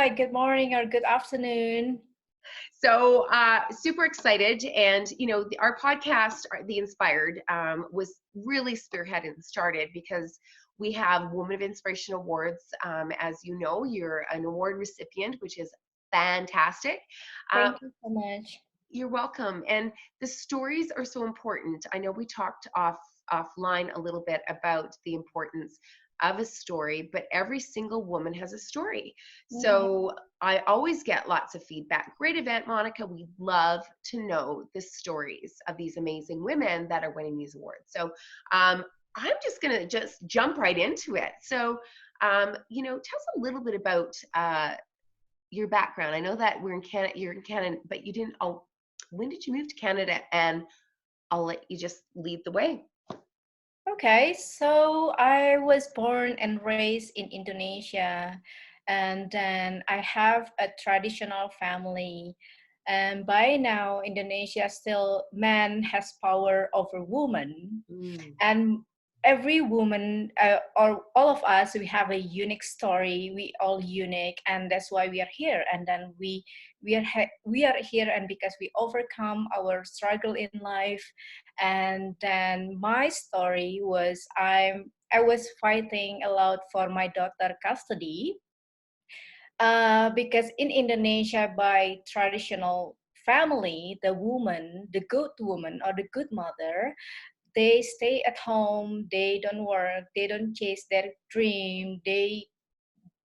Hi, good morning or good afternoon. So super excited, and our podcast, The Inspired, was really spearheaded and started because we have Woman of Inspiration Awards. As you know, you're an award recipient, which is fantastic. Uh, Thank you so much. you're welcome. And the stories are so important. I know we talked offline a little bit about the importance of a story, but every single woman has a story. Mhm. So I always get lots of feedback. Great event, Monica. We love to know the stories of these amazing women that are winning these awards. So I'm just going to just jump right into it. So, tell us a little bit about your background. I know that we're in Canada, you're in Canada, but you didn't. Oh, when did you move to Canada? And I'll let you just lead the way. Okay, so I was born and raised in Indonesia, and then I have a traditional family. And by now, Indonesia still man has power over woman, Mm. and every woman or all of us, we have a unique story. We all unique, and that's why we are here. And then we are here, and because we overcome our struggle in life. And then my story was I was fighting a lot for my daughter custody, because in Indonesia, by traditional family, the woman, the good woman or the good mother, they stay at home, they don't work, they don't chase their dream,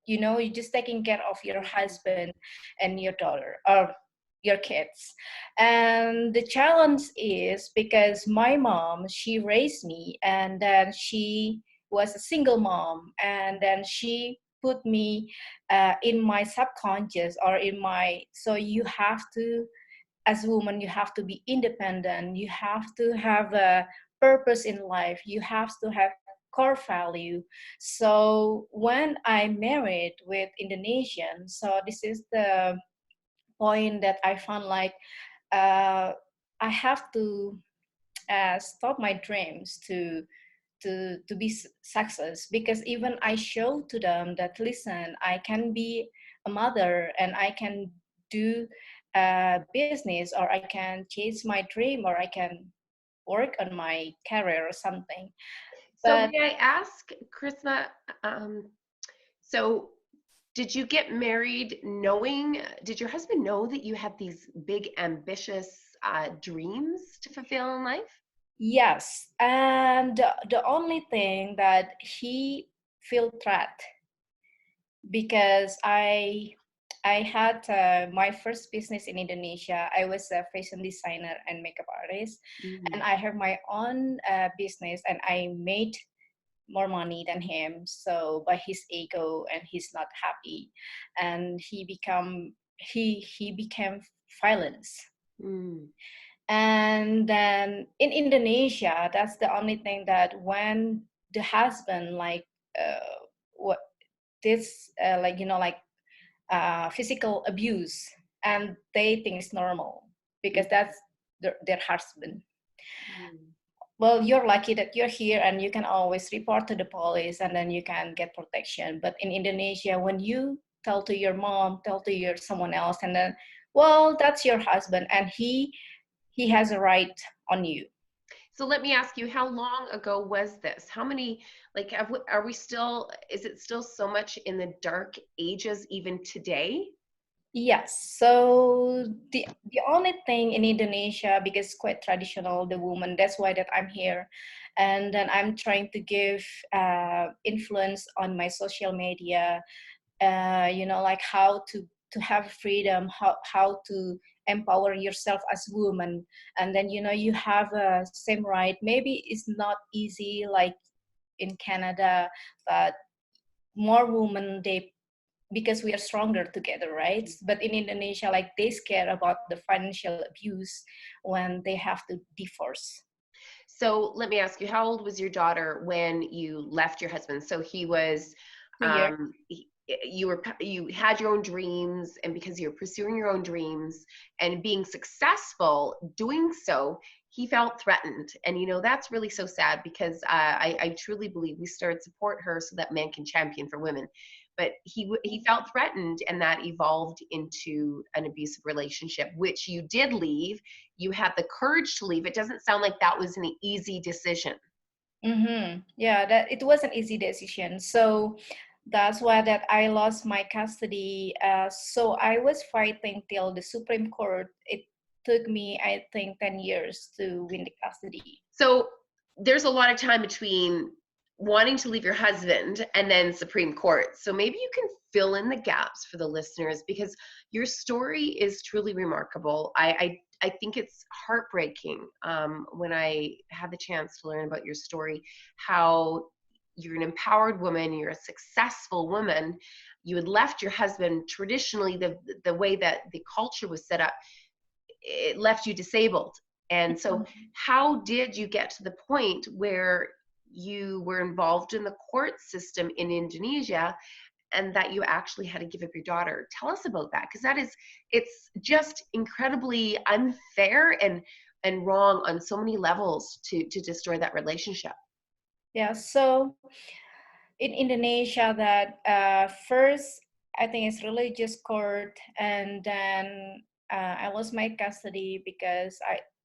you're just taking care of your husband and your daughter or your kids. And the challenge is because my mom, she raised me, and then she was a single mom, and then she put me in my subconscious or in my, so you have to, as a woman, you have to be independent, you have to have a purpose in life, you have to have core value. So when I married with Indonesian, so this is the point that I found like, uh, I have to stop my dreams to be success, because even I show to them that, listen, I can be a mother and I can do business, or I can chase my dream, or I can work on my career or something. So But may I ask, Christma, um, so did you get married knowing, did your husband know that you had these big, ambitious dreams to fulfill in life? yes, and the only thing that he feel threat, because I had my first business in Indonesia. I was a fashion designer and makeup artist, and Mm. I have my own business, and I made more money than him. So by his ego, and he's not happy, and he became violence. Mm. And then in Indonesia, that's the only thing that when the husband like what this like like physical abuse, and they think it's normal because Mm. that's their husband. Mm. Well, you're lucky that you're here and you can always report to the police, and then you can get protection. But in Indonesia, when you tell to your mom, tell to your someone else, and then, well, that's your husband, and he has a right on you. So let me ask you, how long ago was this? How many, like, are we still, is it still so much in the dark ages even today? Yes. So the only thing in Indonesia, because it's quite traditional, the woman. That's why that I'm here, and then I'm trying to give influence on my social media. Like how to have freedom, how to empower yourself as a woman, and then you have a same right. Maybe it's not easy like in Canada, but more women, they, because we are stronger together, right? But in Indonesia, like, they scare about the financial abuse when they have to divorce. So let me ask you, how old was your daughter when you left your husband? So he was, 2 years. you had your own dreams, and because you're pursuing your own dreams and being successful doing so, he felt threatened. And that's really so sad, because I truly believe we start support her so that men can champion for women. but he felt threatened, and that evolved into an abusive relationship, which you did leave. You had the courage to leave. It doesn't sound like that was an easy decision. Yeah, that it was an easy decision. So that's why that I lost my custody. So I was fighting till the Supreme Court. It took me, I think, 10 years to win the custody. So there's a lot of time between wanting to leave your husband and then Supreme Court. So maybe you can fill in the gaps for the listeners, because your story is truly remarkable. I think it's heartbreaking when I had the chance to learn about your story, how you're an empowered woman, you're a successful woman, you had left your husband. Traditionally, the way that the culture was set up, it left you disabled. And so how did you get to the point where you were involved in the court system in Indonesia, and that you actually had to give up your daughter? Tell us about that, because it's just incredibly unfair and wrong on so many levels to destroy that relationship. Yeah, so in Indonesia, that first I think it's religious court, and then I lost my custody because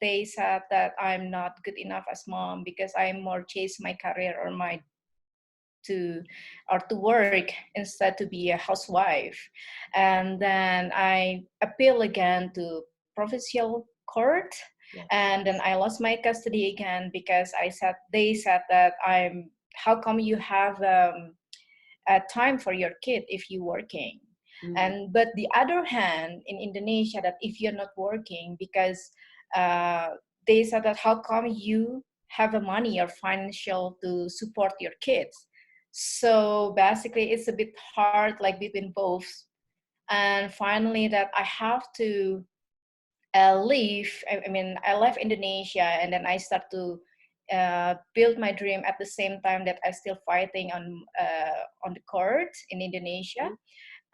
they said that I'm not good enough as mom because I more chase my career or my to to work instead to be a housewife. And then I appeal again to provincial court, Yes. and then I lost my custody again because they said that I'm how come you have a time for your kid if you're working. Mm-hmm. And but the other hand in Indonesia, that if you're not working, because uh, they said that how come you have a money or financial to support your kids. So basically it's a bit hard like between both. And finally that I have to leave. I mean, I left Indonesia, and then I start to build my dream at the same time that I still fighting on the court in Indonesia.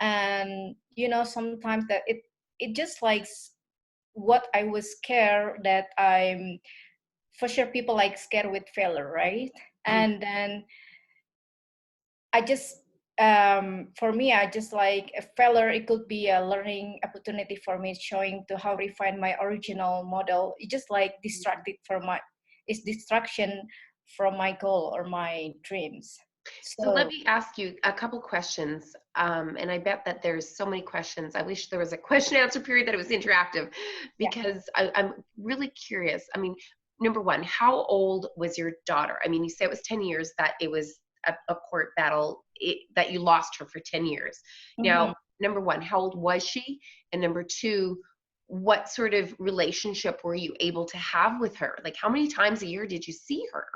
And you know, sometimes that it just like what I was scared that I'm for sure people like scared with failure, right? Mm-hmm. And then I just for me I just like a failure, it could be a learning opportunity for me, showing to how refine my original model. It just like distracted from my it's distraction from my goal or my dreams. So let So me ask you a couple questions, and I bet that there's so many questions. I wish there was a question answer period that it was interactive, yeah. because I'm really curious. I mean, number one, how old was your daughter? I mean, you say it was 10 years that it was a court battle, that you lost her for 10 years. Mhm. Now, number one, how old was she? And number two, what sort of relationship were you able to have with her? Like, how many times a year did you see her?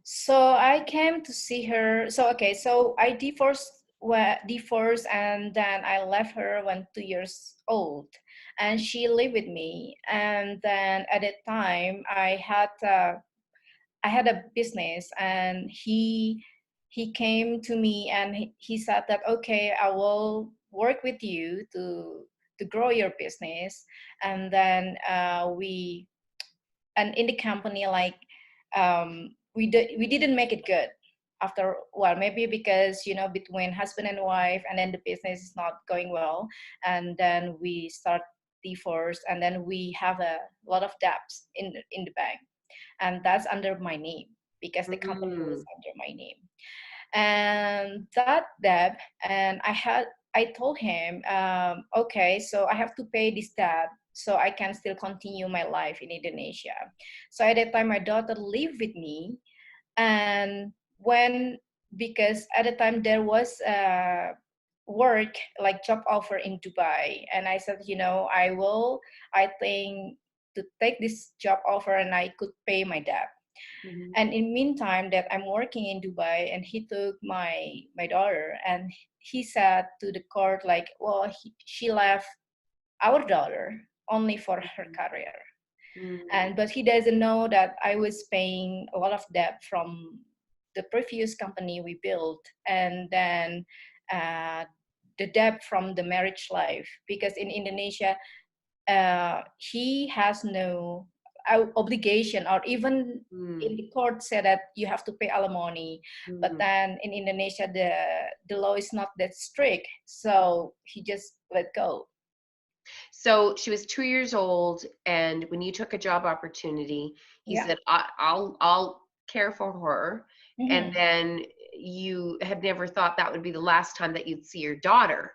So I came to see her. So okay, so I divorced, and then I left her when 2 years old, and she lived with me. And then at that time, I had a business, and he came to me and he said that okay, I will work with you to grow your business. And then we and in the company like we didn't make it good after, well, maybe because you know between husband and wife, and then the business is not going well, and then we start divorce, and then we have a lot of debts in the bank, and that's under my name because the company was Mm-hmm. under my name. And that debt, and I told him okay, so I have to pay this debt so I can still continue my life in Indonesia. So at that time my daughter lived with me, and when because at the time there was work like job offer in Dubai, and I said, you know, I think to take this job offer and I could pay my debt. Mm-hmm. And in meantime that I'm working in Dubai, and he took my daughter, and he said to the court like, well, she left our daughter only for her career. Mm-hmm. And but he doesn't know that I was paying a lot of debt from the previous company we built, and then uh, the debt from the marriage life, because in Indonesia he has no obligation, or even Mm, in the court said that you have to pay alimony. But mm. then in Indonesia, the law is not that strict, so he just let go. So she was 2 years old, and when you took a job opportunity, he Yeah. said, I'll care for her." And Mm-hmm. then you had never thought that would be the last time that you'd see your daughter.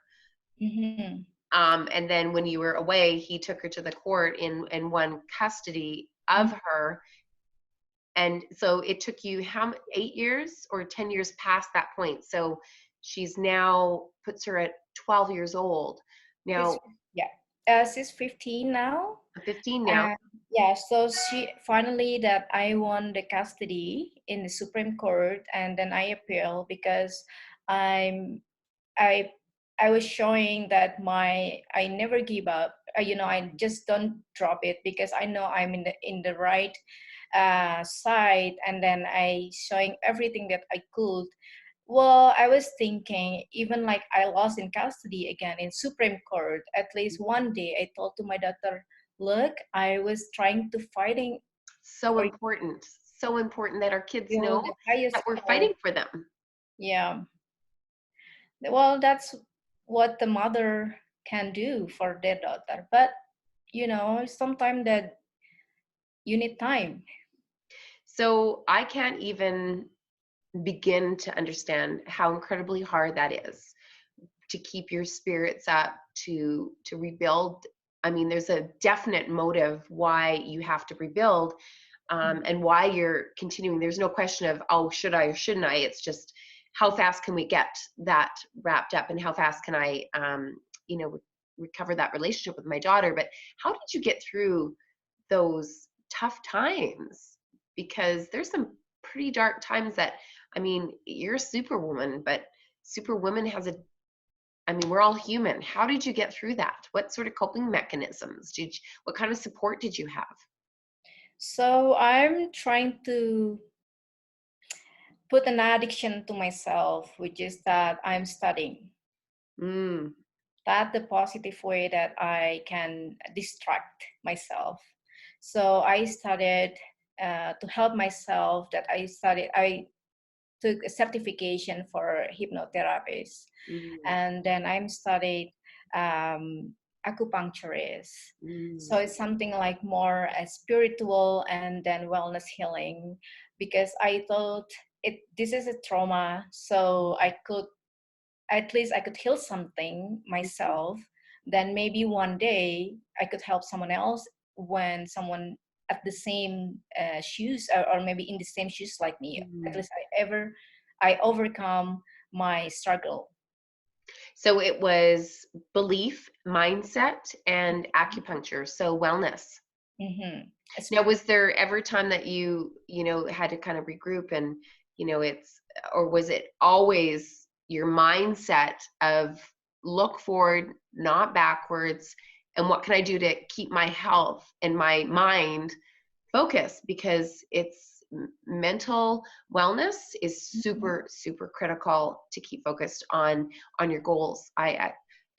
Mm-hmm. And then when you were away, he took her to the court and won custody of her. And so it took you 8 years or 10 years past that point. So she's now puts her at 12 years old. She's, Now, yeah. She's 15 now. 15 now. Yeah, so she finally that I won the custody in the Supreme Court, and then I appeal because I'm I I was showing that I never give up. I just don't drop it because I know I'm in the right side, and then I showing everything that I could. Well, I was thinking, even like I lost in custody again in Supreme Court, at least one day I told to my daughter, look, I was trying to fighting So for important. So important that our kids you know the that highest we're court. fighting for them. Yeah. Well, that's what the mother can do for their daughter. But sometimes that you need time. So I can't even begin to understand how incredibly hard that is to keep your spirits up, to rebuild. I mean, there's a definite motive why you have to rebuild, and why you're continuing. There's no question of, oh, should I or shouldn't I? It's just, how fast can we get that wrapped up, and how fast can I, recover that relationship with my daughter? But how did you get through those tough times? Because there's some pretty dark times that, I mean, you're a superwoman, but superwoman has a, I mean, we're all human. How did you get through that? What sort of coping mechanisms what kind of support did you have? So I'm trying to put an addiction to myself, which is that I'm studying. Mm, That's the positive way that I can distract myself. So I started to help myself. I took a certification for hypnotherapist, mm, and then I'm studied um, acupuncturist. mm, So it's something like more spiritual and then wellness healing, because I thought this is a trauma, so I could heal something mm, myself. Then maybe one day I could help someone else, when someone at the same shoes, or maybe in the same shoes like me. At mm. least I overcome my struggle. So it was belief, mindset, and acupuncture. So wellness. Mm-hmm. Now, was there ever time that had to kind of regroup and, or was it always your mindset of look forward, not backwards, and what can I do to keep my health and my mind focused? Because it's mental wellness is super, super critical to keep focused on your goals.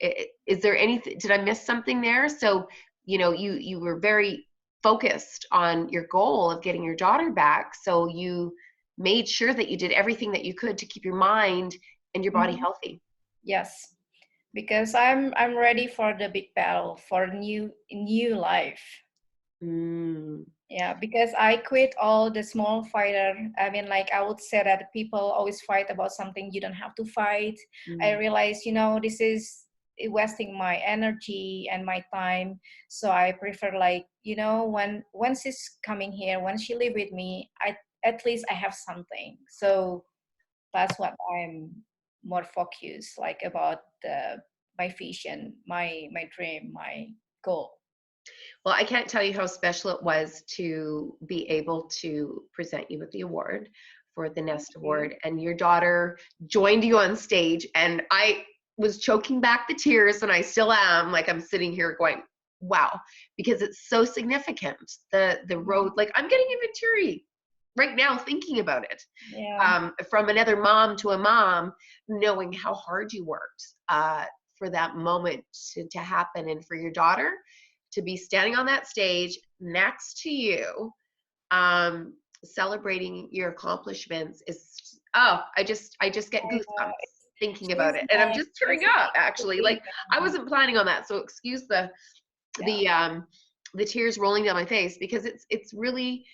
Is there anything, did I miss something there? So, you were very focused on your goal of getting your daughter back. So you made sure that you did everything that you could to keep your mind and your body Mm-hmm. healthy. Yes, because I'm ready for the big battle, for new life. Mm, Yeah, because I quit all the small fighter. I mean, like I would say that people always fight about something you don't have to fight. I mm, realized, this is wasting my energy and my time. So I prefer, like, when she's coming here, when she live with me, at least I have something. So that's what I'm more focused, like, about my vision, my dream, my goal. Well, I can't tell you how special it was to be able to present you with the award for the Thank Nest you. Award. And your daughter joined you on stage. And I was choking back the tears, and I still am. Like, I'm sitting here going, wow, because it's so significant. The road, like, I'm getting even teary right now thinking about it. Yeah. From another mom to a mom, knowing how hard you worked for that moment to happen, and for your daughter to be standing on that stage next to you, celebrating your accomplishments is, oh, I just get goosebumps thinking about it. And I'm just tearing up, actually. Like, I wasn't planning on that, so excuse the tears rolling down my face, because it's really,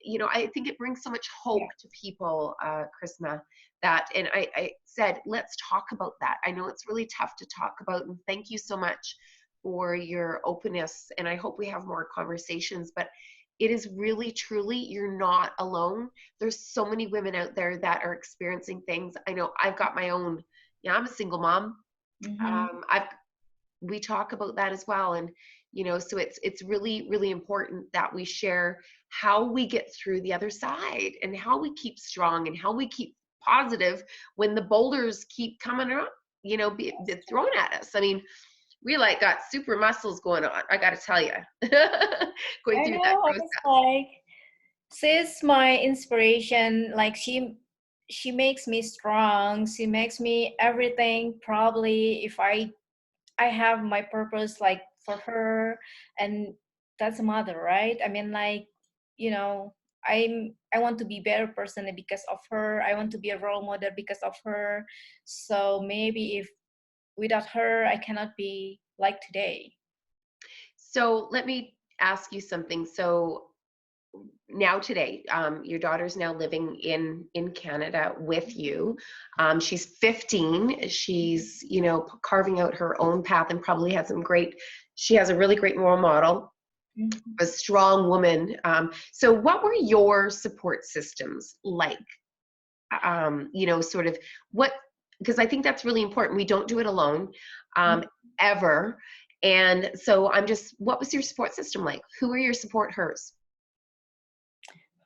you know, I think it brings so much hope to people, Christma, that, and I said, let's talk about that. I know it's really tough to talk about, and thank you so much for your openness, and I hope we have more conversations, but it is really, truly, you're not alone. There's so many women out there that are experiencing things. I know I've got my own, I'm a single mom. We talk about that as well. And, you know, so it's really, really important that we share how we get through the other side, and how we keep strong, and how we keep positive when the boulders keep coming up, you know, be thrown at us. I mean, we like got super muscles going on, I got to tell you, going through that process. Like, she's my inspiration. Like, she makes me strong. She makes me everything. Probably if I have my purpose, like, for her, and that's a mother, right? I mean, like, you know, I want to be better person because of her. I want to be a role model because of her. So maybe if without her, I cannot be like today. So let me ask you something. So now today, your daughter's now living in Canada with you. She's 15. She's, you know, carving out her own path, and probably has she has a really great role model, a strong woman. So what were your support systems like? You know, sort of because I think that's really important. We don't do it alone, ever. And so what was your support system like? Who were your support hers?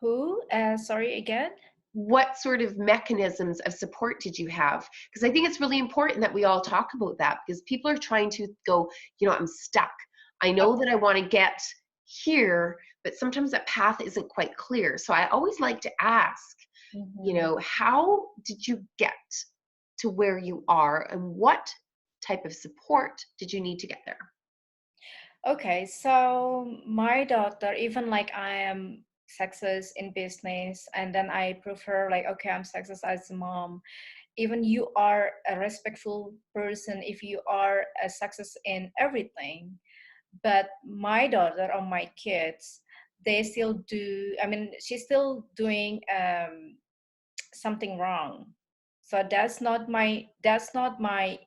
Who? Sorry, again? What sort of mechanisms of support did you have? Because I think it's really important that we all talk about that, because people are trying to go, you know, I'm stuck. I know that I want to get here, but sometimes that path isn't quite clear. So I always like to ask, you know, how did you get to where you are, and what type of support did you need to get there? Okay, so my daughter, even like I am success in business, and then I prove her like, okay, I'm success as a mom. Even you are a respectful person if you are a success in everything. But my daughter or my kids, they still do, I mean, she's still doing something wrong. So that's not my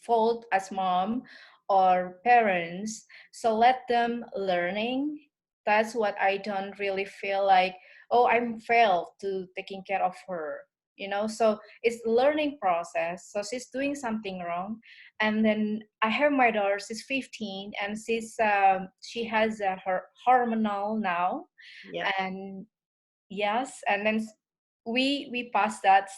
fault as mom or parents. So let them learning. That's what I don't really feel like, oh, I'm failed to taking care of her, you know. So it's learning process. So she's doing something wrong, and then I have my daughter. She's 15, and she has her hormonal now. Yeah. And yes, and then we pass that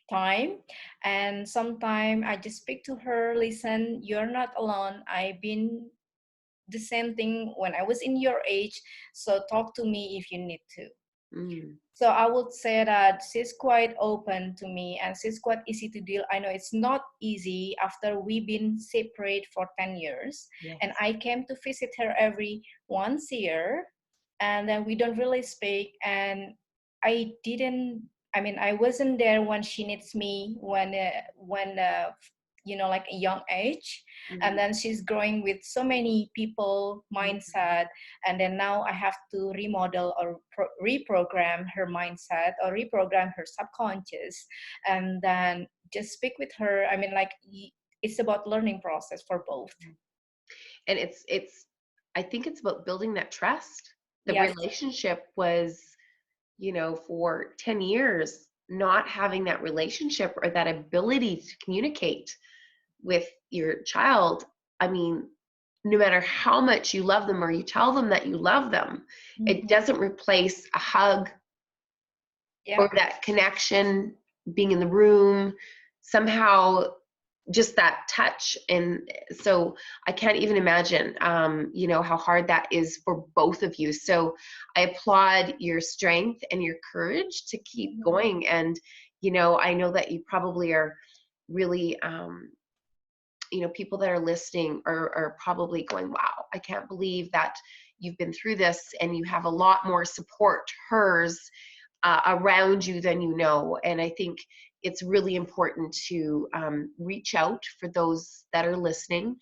time, and sometime I just speak to her, listen, you're not alone, I've been the same thing when I was in your age, so talk to me if you need to. So I would say that she's quite open to me, and she's quite easy to deal. I know it's not easy after we've been separate for 10 years. Yes. And I came to visit her every once a year, and then we don't really speak. And I wasn't there when she needs me, when you know, like a young age. And then she's growing with so many people mindset, and then now I have to remodel or reprogram her mindset, or reprogram her subconscious, and then just speak with her. I mean, like, it's about learning process for both. And I think it's about building that trust. The Yes. relationship was, you know, for 10 years, not having that relationship or that ability to communicate with your child. I mean, no matter how much you love them, or you tell them that you love them, it doesn't replace a hug, or that connection, being in the room, somehow just that touch. And so I can't even imagine, you know, how hard that is for both of you. So I applaud your strength and your courage to keep going. And, you know, I know that you probably are really people that are listening are probably going, wow, I can't believe that you've been through this, and you have a lot more support, hers, around you than you know. And I think it's really important to reach out for those that are listening.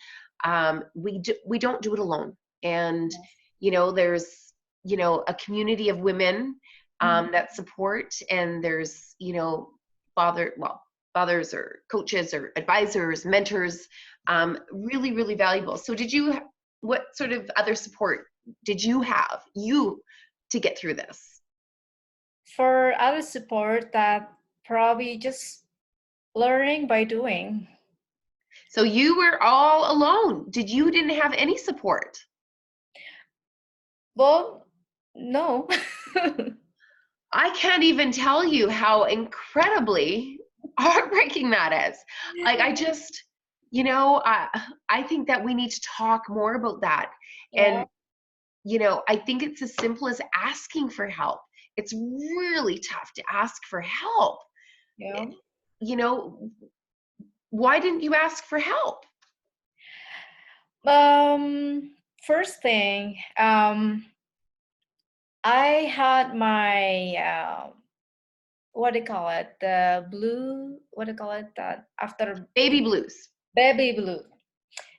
We don't do it alone. And, there's, a community of women that support, and there's, fathers or coaches or advisors, mentors, really, really valuable. So what sort of other support did you have to get through this? For other support, that probably just learning by doing. So you were all alone. You didn't have any support? Well, no. I can't even tell you how incredibly heartbreaking that is. Like, I just, I think that we need to talk more about that. Yeah. And, I think it's as simple as asking for help. It's really tough to ask for help. Yeah. Why didn't you ask for help? First thing, I had my what do you call it? The blue. What do you call it? That after Baby blues. baby blue.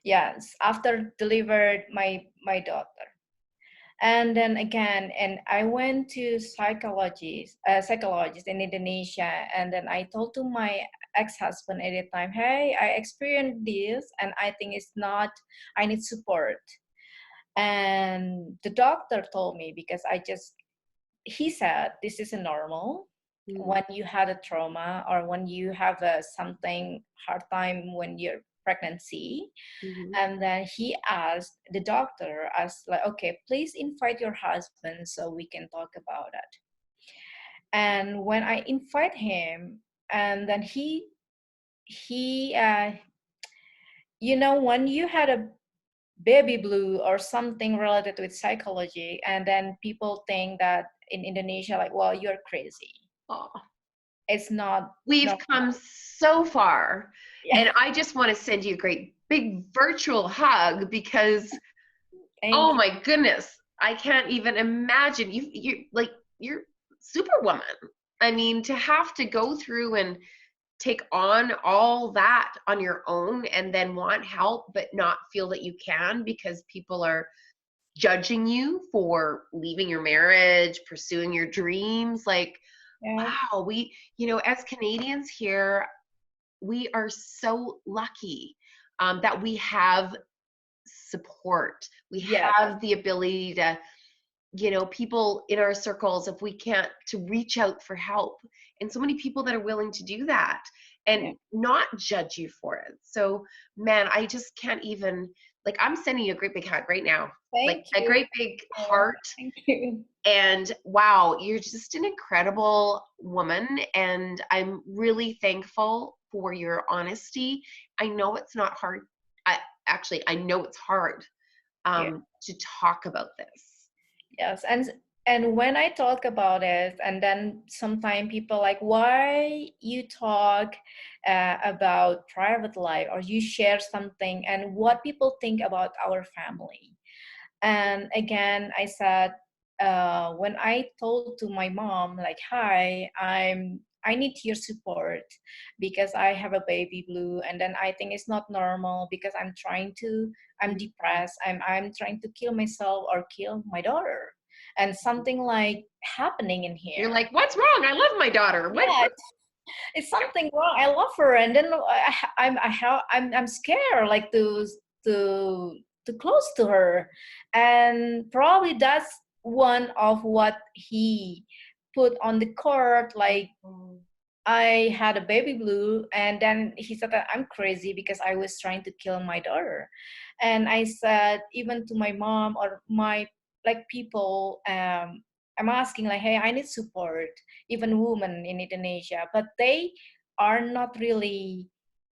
Yes, after delivered my daughter. And then again, and I went to psychologist in Indonesia, and then I told to my ex-husband at the time, hey, I experienced this, and I think it's not, I need support. And the doctor told me, because he said, this is a normal when you had a trauma or when you have something hard time when you're pregnancy. And then he asked the doctor, asked like, okay, please invite your husband so we can talk about it. And when I invite him, and then he when you had a baby blue or something related with psychology, and then people think that in Indonesia, like, well, you're crazy. Oh. It's not. We've come so far. Yeah. And I just want to send you a great big virtual hug, because Thank you. my goodness, I can't even imagine. You're superwoman. I mean, to have to go through and take on all that on your own, and then want help but not feel that you can because people are judging you for leaving your marriage, pursuing your dreams. Like, Yeah. wow, we, as Canadians here, we are so lucky that we have support. We Yeah. have the ability to, people in our circles, if we can't, to reach out for help. And so many people that are willing to do that and not judge you for it. So, man, I just can't even, like, I'm sending you a great big hug right now. Thank A you. great big heart. Thank you. And wow, you're just an incredible woman. And I'm really thankful for your honesty. I know it's not hard. I know it's hard to talk about this. Yes, and when I talk about it, and then sometimes people like, why you talk about private life, or you share something, and what people think about our family. And again, I said, when I told to my mom, like, hi, I need your support because I have a baby blue, and then I think it's not normal because I'm depressed, I'm trying to kill myself or kill my daughter, and something like happening in here. You're like, what's wrong? I love my daughter. Yeah, it's something wrong. I love her, and then I'm scared, like to close to her, and probably that's one of what he put on the court, like. I had a baby blue, and then he said that I'm crazy because I was trying to kill my daughter. And I said, even to my mom or my like people, I'm asking like, hey, I need support, even women in Indonesia, but they are not really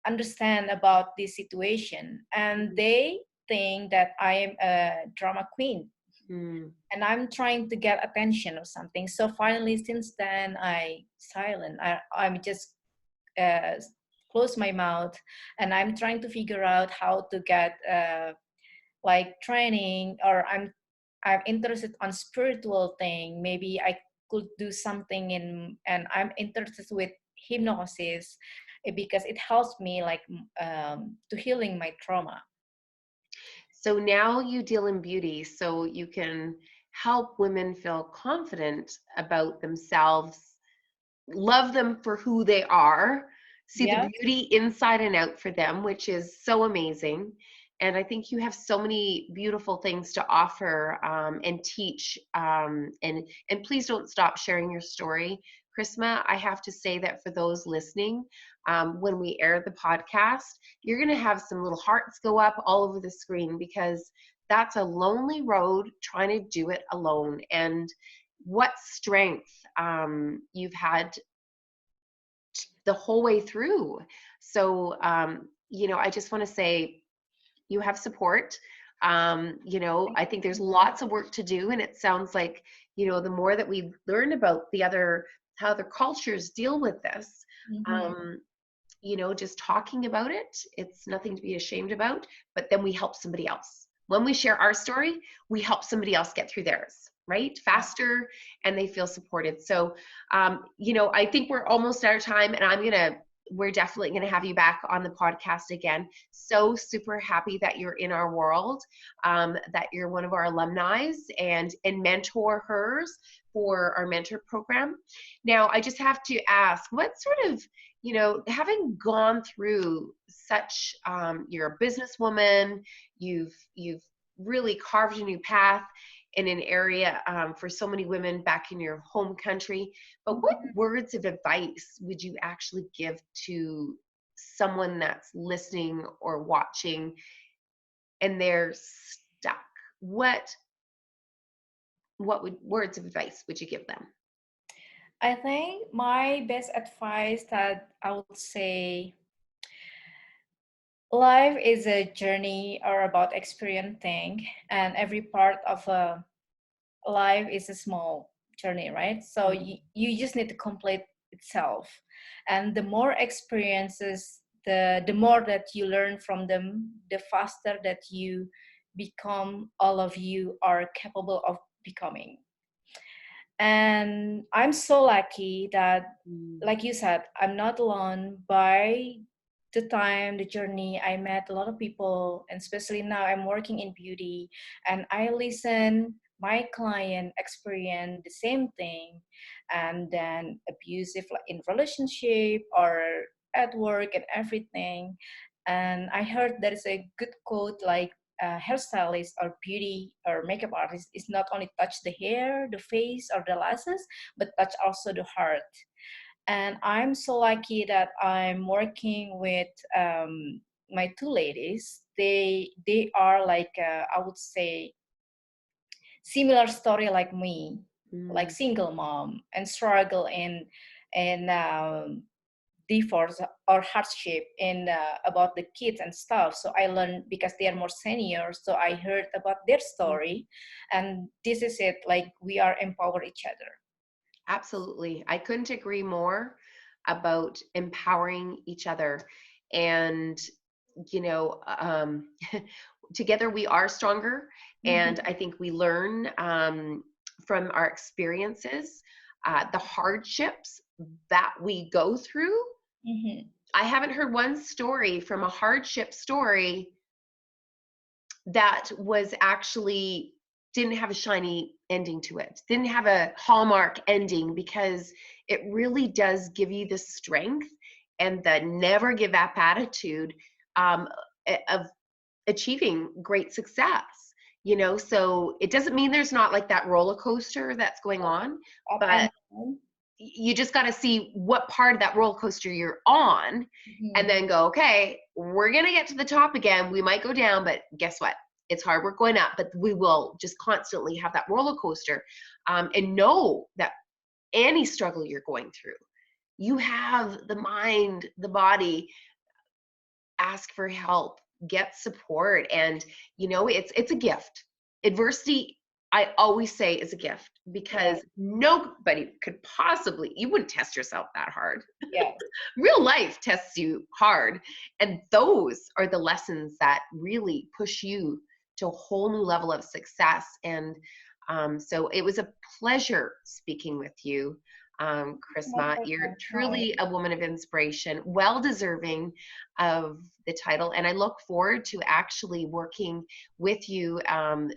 understand about this situation, and they think that I am a drama queen. And I'm trying to get attention or something. So finally, since then, I'm just close my mouth, and I'm trying to figure out how to get like training, or I'm interested on spiritual thing. Maybe I could do something in, and I'm interested with hypnosis because it helps me like to healing my trauma. So now you deal in beauty, so you can help women feel confident about themselves, love them for who they are, see the Yeah. beauty inside and out for them, which is so amazing. And I think you have so many beautiful things to offer, and teach. And please don't stop sharing your story, Chrisma. I have to say that for those listening, when we air the podcast, you're going to have some little hearts go up all over the screen, because that's a lonely road trying to do it alone. And what strength you've had the whole way through. So, I just want to say you have support. I think there's lots of work to do, and it sounds like, the more that we learn about how other cultures deal with this, Mm-hmm. um, just talking about it, it's nothing to be ashamed about, but then we help somebody else. When we share our story, we help somebody else get through theirs, right? Faster, and they feel supported. So, I think we're almost out of time, and we're definitely going to have you back on the podcast again. So super happy that you're in our world, that you're one of our alumni and mentor hers for our mentor program. Now, I just have to ask, what sort of, having gone through such, you're a businesswoman, you've really carved a new path in an area, for so many women back in your home country. But what words of advice would you actually give to someone that's listening or watching and they're stuck? What words of advice would you give them? I think my best advice that I would say, life is a journey or about experiencing, and every part of a life is a small journey, right? So you just need to complete itself. And the more experiences, the more that you learn from them, the faster that you become all of you are capable of becoming. And I'm so lucky that, like you said, I'm not alone. By the time, the journey, I met a lot of people, and especially now I'm working in beauty, and I listen my client experience the same thing, and then abusive like in relationship or at work and everything. And I heard there is a good quote like, hairstylist or beauty or makeup artist is not only touch the hair, the face, or the lashes, but touch also the heart. And I'm so lucky that I'm working with my two ladies. They are like, I would say, similar story like me, like Mm. single mom and struggle in divorce or hardship in about the kids and stuff. So I learned because they are more senior, so I heard about their story, and this is it, like we are empower each other. Absolutely. I couldn't agree more about empowering each other. And, you know, um, together we are stronger. And Mm-hmm. I think we learn, from our experiences, the hardships that we go through. Mm-hmm. I haven't heard one story from a hardship story that was actually didn't have a shiny ending to it, didn't have a hallmark ending, because it really does give you the strength and the never give up attitude, um, of achieving great success. So it doesn't mean there's not like that roller coaster that's going on, Up and but down. you just got to see what part of that roller coaster you're on, and Mm-hmm. then go, okay, we're going to get to the top again. We might go down, but guess what? It's hard work going up, but we will just constantly have that roller coaster, and know that any struggle you're going through, you have the mind, the body, ask for help, get support. And it's a gift. Adversity, I always say is a gift, Right. because nobody could possibly, you wouldn't test yourself that hard. Yes. Real life tests you hard. And those are the lessons that really push you to a whole new level of success. And so it was a pleasure speaking with you, My Chrisma. You're pleasure. Hi. truly a woman of inspiration, well deserving of the title. And I look forward to actually working with you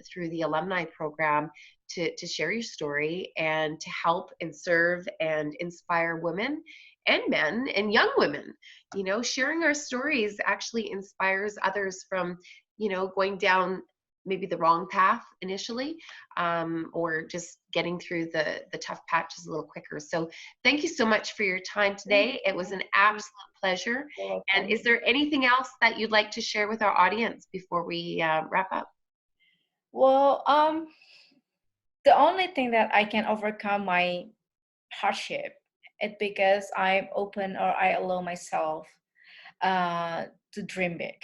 through the alumni program to share your story and to help and serve and inspire women and men and young women. You know, sharing our stories actually inspires others from, you know, going down maybe the wrong path initially, or just getting through the tough patches a little quicker. So thank you so much for your time today. It was an absolute pleasure. You're And welcome. is there anything else that you'd like to share with our audience before we wrap up? Well, the only thing that I can overcome my hardship is because I'm open or I allow myself to dream big.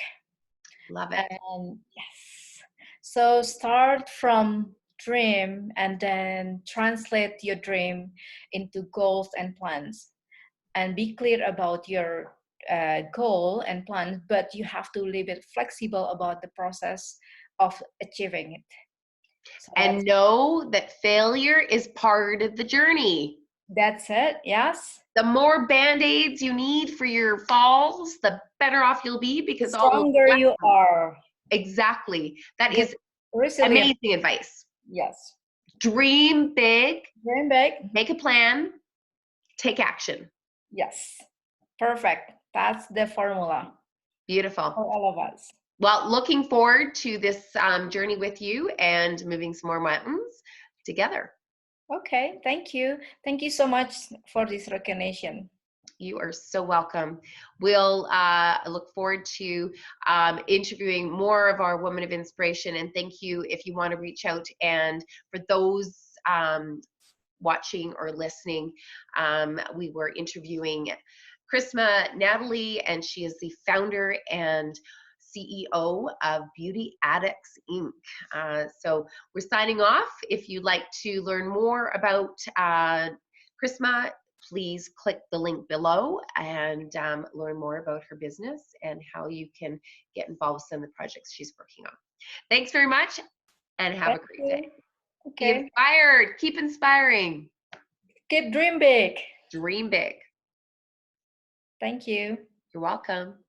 Love it. And yes, so start from dream and then translate your dream into goals and plans, and be clear about your goal and plan, but you have to leave it flexible about the process of achieving it. So And know that failure is part of the journey. that's it. Yes. The more band-aids you need for your falls, the better off you'll be, The because all those stronger you lessons. are. Exactly. That Get is resilient. amazing advice. Yes. Dream big, Dream big. make a plan, take action. Yes. Perfect. That's the formula Beautiful. for all of us. Well, looking forward to this journey with you and moving some more mountains together. Okay. Thank you. Thank you so much for this recognition. You are so welcome. We'll look forward to interviewing more of our women of inspiration. And thank you if you want to reach out. And for those watching or listening, we were interviewing Christma Nathali, and she is the founder and CEO of Beauty Addicts Inc. So we're signing off. If you'd like to learn more about Christma, please click the link below and learn more about her business and how you can get involved with some of the projects she's working on. Thanks very much, and have a Thank great you. day. Be Okay. inspired. Keep inspiring. Keep dream big. Dream big. Thank you. You're welcome.